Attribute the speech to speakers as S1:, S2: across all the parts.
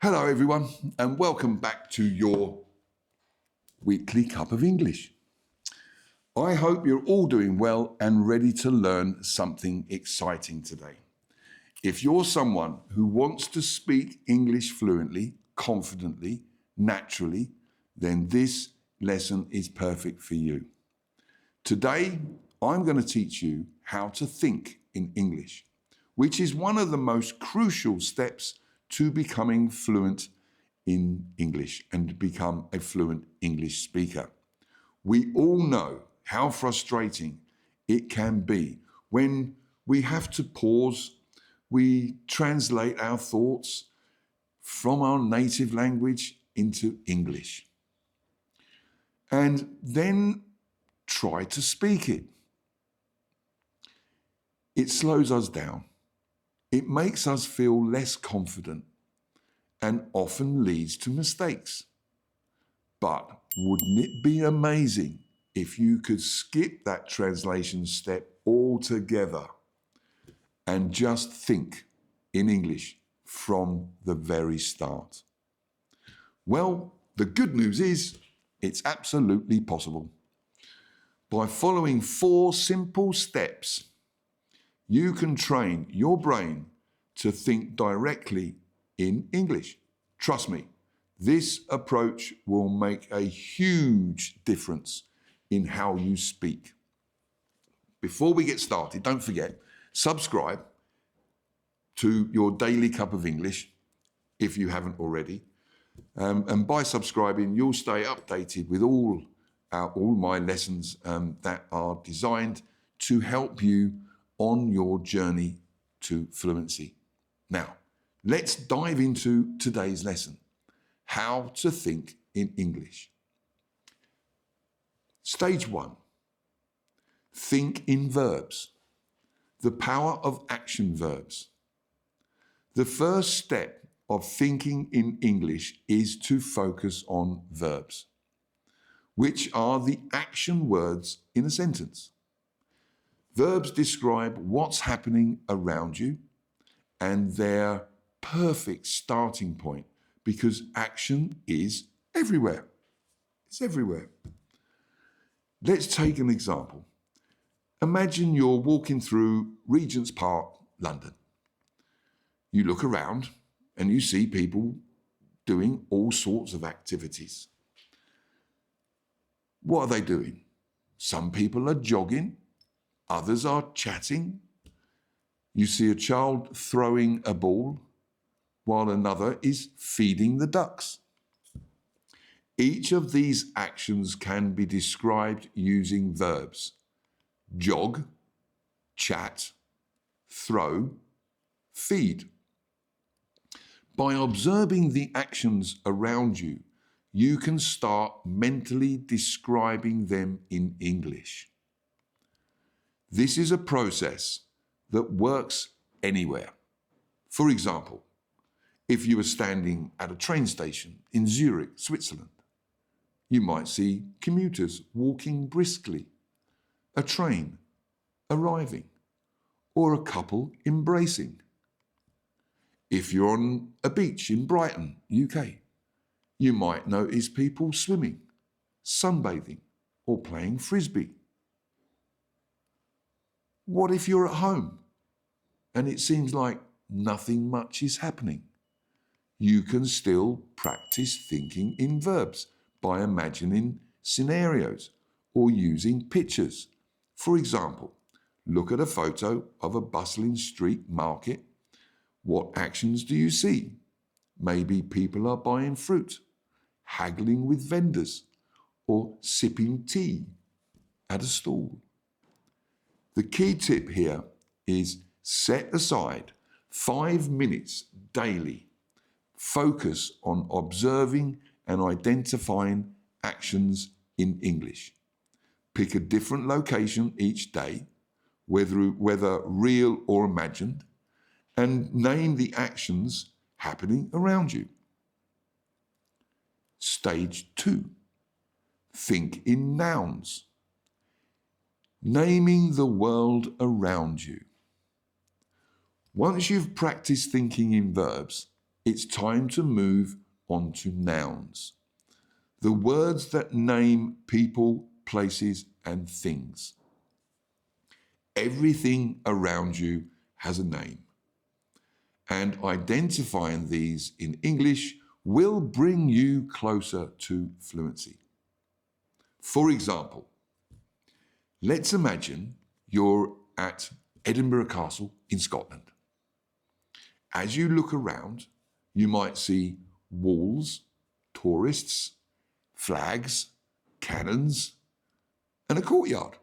S1: Hello everyone and welcome back to your weekly cup of English. I hope you're all doing well and ready to learn something exciting today. If you're someone who wants to speak English fluently, confidently, naturally, then this lesson is perfect for you. Today, I'm going to teach you how to think in English, which is one of the most crucial steps to becoming fluent in English and to become a fluent English speaker. We all know how frustrating it can be when we have to pause, we translate our thoughts from our native language into English, and then try to speak it. It slows us down. It makes us feel less confident and often leads to mistakes. But wouldn't it be amazing if you could skip that translation step altogether and just think in English from the very start? Well, the good news is it's absolutely possible. By following 4 simple steps, you can train your brain to think directly in English. Trust me, this approach will make a huge difference in how you speak. Before we get started, don't forget, subscribe to your daily cup of English if you haven't already. And by subscribing, you'll stay updated with all my lessons that are designed to help you on your journey to fluency. Now, let's dive into today's lesson, how to think in English. Stage 1, think in verbs, the power of action verbs. The first step of thinking in English is to focus on verbs, which are the action words in a sentence. Verbs describe what's happening around you and their perfect starting point because action is everywhere. It's everywhere. Let's take an example. Imagine you're walking through Regent's Park, London. You look around and you see people doing all sorts of activities. What are they doing? Some people are jogging, others are chatting. You see a child throwing a ball, while another is feeding the ducks. Each of these actions can be described using verbs: jog, chat, throw, feed. By observing the actions around you, you can start mentally describing them in English. This is a process that works anywhere. For example, if you were standing at a train station in Zurich, Switzerland, you might see commuters walking briskly, a train arriving, or a couple embracing. If you're on a beach in Brighton, UK, you might notice people swimming, sunbathing, or playing frisbee. What if you're at home and it seems like nothing much is happening? You can still practice thinking in verbs by imagining scenarios or using pictures. For example, look at a photo of a bustling street market. What actions do you see? Maybe people are buying fruit, haggling with vendors, or sipping tea at a stall. The key tip here is set aside 5 minutes daily. Focus on observing and identifying actions in English. Pick a different location each day, whether real or imagined, and name the actions happening around you. Stage 2, think in nouns. Naming the world around you. Once you've practiced thinking in verbs, It's time to move on to nouns. The words that name people, places, and things. Everything around you has a name, and identifying these in English will bring you closer to fluency. For example, let's imagine you're at Edinburgh Castle in Scotland. As you look around, you might see walls, tourists, flags, cannons, and a courtyard.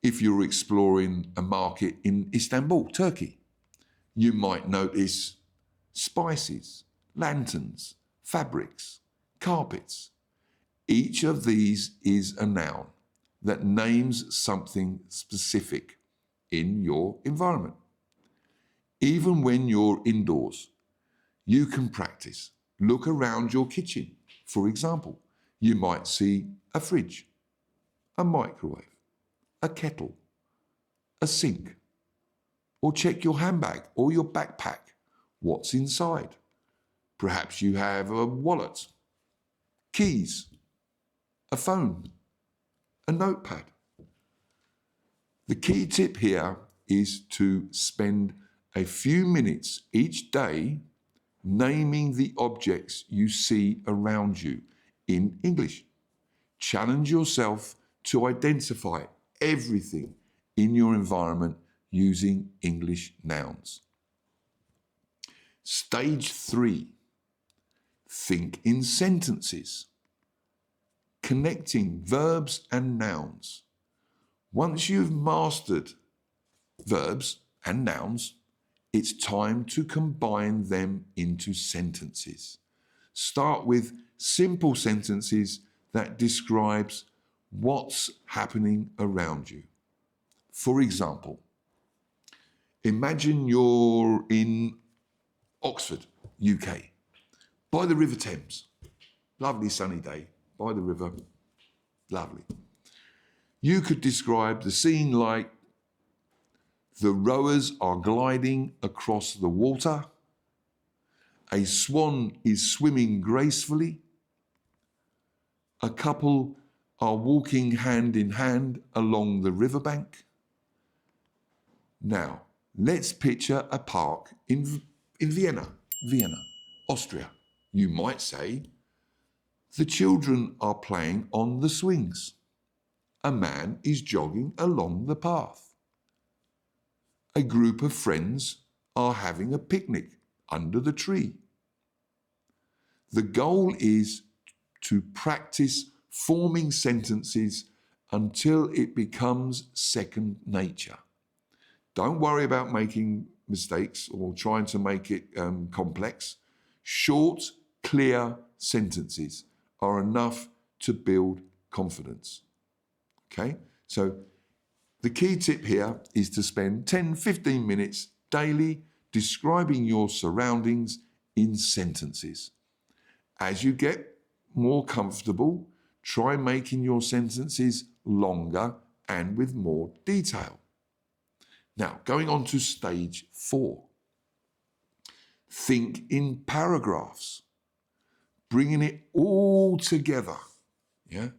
S1: If you're exploring a market in Istanbul, Turkey, you might notice spices, lanterns, fabrics, carpets. Each of these is a noun that names something specific in your environment. Even when you're indoors, you can practice. Look around your kitchen. For example, you might see a fridge, a microwave, a kettle, a sink, or check your handbag or your backpack. What's inside? Perhaps you have a wallet, keys, a phone, a notepad. The key tip here is to spend a few minutes each day naming the objects you see around you in English. Challenge yourself to identify everything in your environment using English nouns. Stage 3, think in sentences. Connecting verbs and nouns. Once you've mastered verbs and nouns, it's time to combine them into sentences. Start with simple sentences that describes what's happening around you. For example, imagine you're in Oxford, UK, by the River Thames. Lovely sunny day by the river, lovely. You could describe the scene like the rowers are gliding across the water, a swan is swimming gracefully, a couple are walking hand in hand along the riverbank. Now, let's picture a park in Vienna, Austria. You might say, the children are playing on the swings. A man is jogging along the path. A group of friends are having a picnic under the tree. The goal is to practice forming sentences until it becomes second nature. Don't worry about making mistakes or trying to make it complex. Short, clear sentences are enough to build confidence. Okay, so the key tip here is to spend 10-15 minutes daily describing your surroundings in sentences. As you get more comfortable, try making your sentences longer and with more detail. Now, going on to stage 4. Think in paragraphs, bringing it all together. Yeah?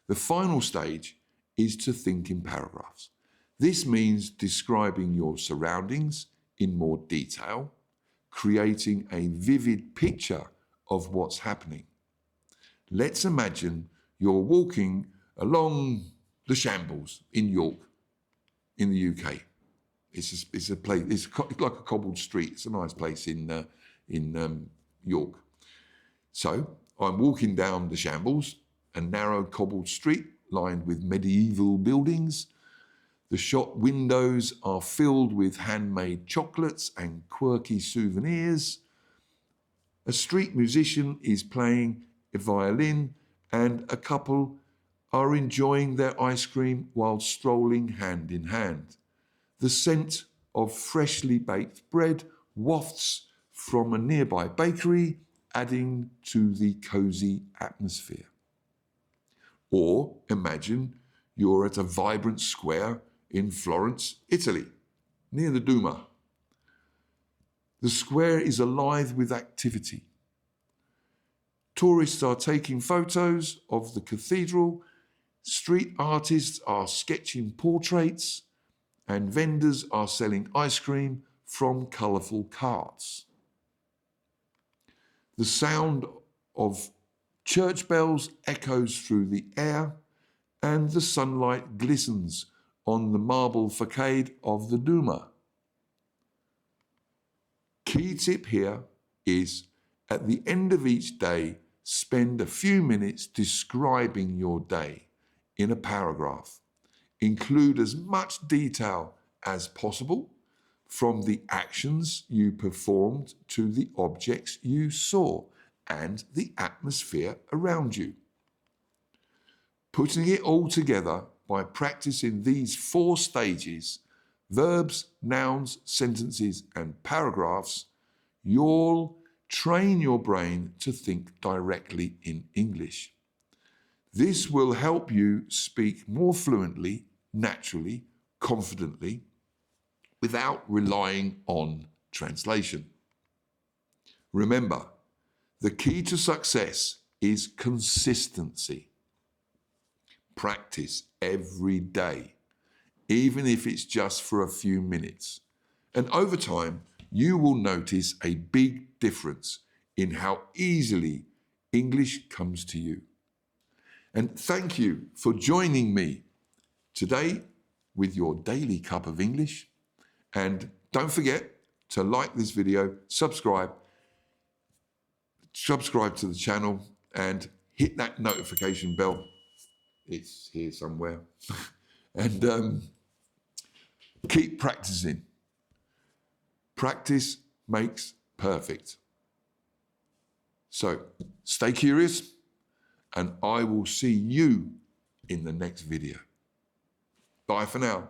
S1: The final stage is to think in paragraphs. This means describing your surroundings in more detail, creating a vivid picture of what's happening. Let's imagine you're walking along the Shambles in York, in the UK. It's a place. It's like a cobbled street. It's a nice place in York. So I'm walking down the Shambles, a narrow cobbled street lined with medieval buildings. The shop windows are filled with handmade chocolates and quirky souvenirs. A street musician is playing a violin, and a couple are enjoying their ice cream while strolling hand in hand. The scent of freshly baked bread wafts from a nearby bakery, adding to the cozy atmosphere. Or imagine you're at a vibrant square in Florence, Italy, near the Duma. The square is alive with activity. Tourists are taking photos of the cathedral, street artists are sketching portraits, and vendors are selling ice cream from colourful carts. The sound of church bells echoes through the air, and the sunlight glistens on the marble facade of the Duma. Key tip here is, at the end of each day, spend a few minutes describing your day in a paragraph. Include as much detail as possible, from the actions you performed to the objects you saw and the atmosphere around you. Putting it all together by practicing these 4 stages, verbs, nouns, sentences, and paragraphs, you'll train your brain to think directly in English. This will help you speak more fluently, naturally, confidently, without relying on translation. Remember, the key to success is consistency. Practice every day, even if it's just for a few minutes. And over time, you will notice a big difference in how easily English comes to you. And thank you for joining me today with your daily cup of English. And don't forget to like this video, subscribe to the channel, and hit that notification bell. It's here somewhere. And keep practicing. Practice makes perfect. So stay curious, and I will see you in the next video. Bye for now.